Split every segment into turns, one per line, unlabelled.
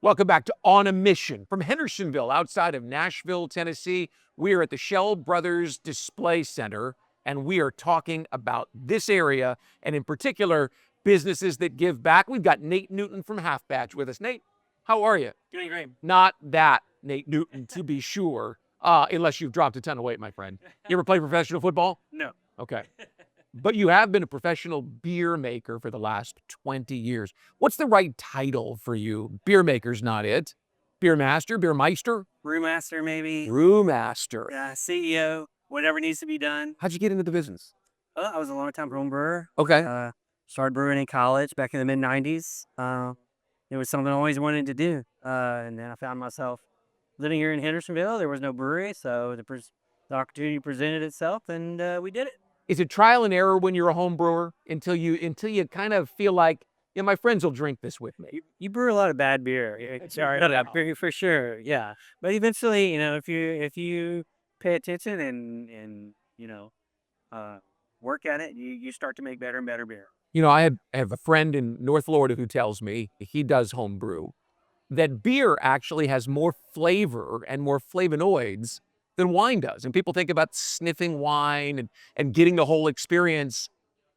Welcome back to On a Mission from Hendersonville, outside of Nashville, Tennessee. We are at the Shell Brothers Display Center, and we are talking about this area, and in particular, businesses that give back. We've got Nate Newton from Half Batch with us. Nate, how are you?
Doing great.
Not that Nate Newton, to be sure, unless you've dropped a ton of weight, my friend. You ever play professional football?
No.
Okay. But you have been a professional beer maker for the last 20 years. What's the right title for you? Beer maker's not it. Beer master, beer meister?
Brewmaster, maybe.
Brewmaster.
CEO, whatever needs to be done.
How'd you get into the business?
I was a long-time home brewer.
Okay.
Started brewing in college back in the mid-'90s. It was something I always wanted to do. And then I found myself living here in Hendersonville. There was no brewery, so the opportunity presented itself, and we did it.
Is it trial and error when you're a home brewer until you kind of feel like, yeah, my friends will drink this with me?
You brew a lot of bad beer. Sorry, for sure. Yeah, but eventually, if you pay attention and work at it, you start to make better and better beer.
You know, I have a friend in North Florida who tells me he does home brew, that beer actually has more flavor and more flavonoids than wine does. And people think about sniffing wine and getting the whole experience.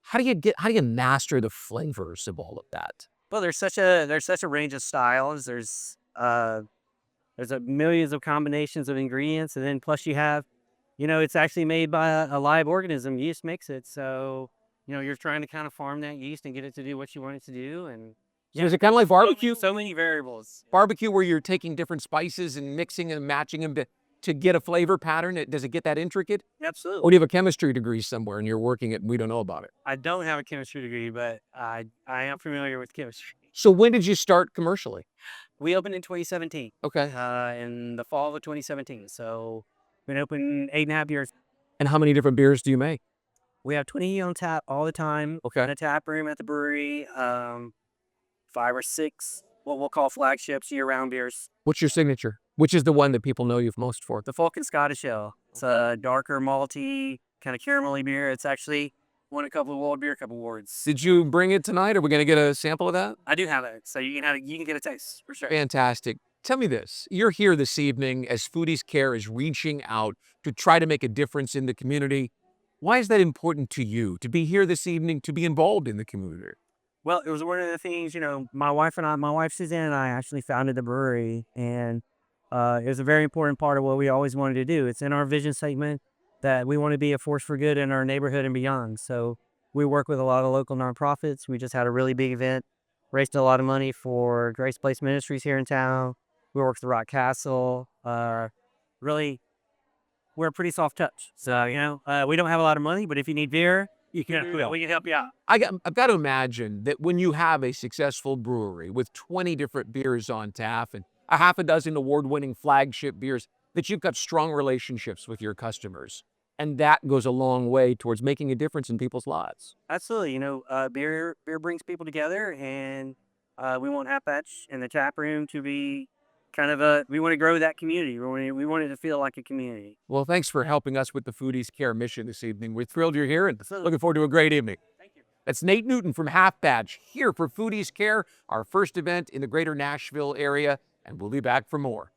How do you master the flavors of all of that?
Well, there's such a range of styles. There's millions of combinations of ingredients, and then plus you have, it's actually made by a live organism. Yeast makes it, so you're trying to kind of farm that yeast and get it to do what you want it to do. And
So is it kind of like barbecue?
so many variables.
Barbecue where you're taking different spices and mixing and matching them to get a flavor pattern? Does it get that intricate?
Absolutely.
Or do you have a chemistry degree somewhere and you're working it and we don't know about it?
I don't have a chemistry degree, but I am familiar with chemistry.
So when did you start commercially?
We opened in 2017.
Okay.
In the fall of 2017. So been open 8.5 years.
And how many different beers do you make?
We have 20 on tap all the time.
Okay.
In a tap room at the brewery. 5 or 6 what we'll call flagships year-round beers.
What's your signature? Which is the one that people know you most for?
The Falcon Scottish Ale. It's a darker, malty, kind of caramelly beer. It's actually won a couple of World Beer Cup awards.
Did you bring it tonight? Are we going to get a sample of that?
I do have it, so you can get a taste for sure.
Fantastic. Tell me this. You're here this evening as Foodies Care is reaching out to try to make a difference in the community. Why is that important to you, to be here this evening, to be involved in the community?
Well, it was one of the things, my wife Suzanne and I actually founded the brewery, and it was a very important part of what we always wanted to do. It's in our vision statement that we want to be a force for good in our neighborhood and beyond. So we work with a lot of local nonprofits. We just had a really big event, raised a lot of money for Grace Place Ministries here in town. We work with the Rock Castle. Really, we're a pretty soft touch. So, we don't have a lot of money, but if you need beer, we can help you out.
I've got to imagine that when you have a successful brewery with 20 different beers on tap and a half a dozen award-winning flagship beers, that you've got strong relationships with your customers. And that goes a long way towards making a difference in people's lives.
Absolutely. Beer brings people together, and we want Half Batch and the tap room to be we want to grow that community. We want it to feel like a community.
Well, thanks for helping us with the Foodies Care mission this evening. We're thrilled you're here and looking forward to a great evening.
Thank you.
That's Nate Newton from Half Batch here for Foodies Care, our first event in the greater Nashville area, and we'll be back for more.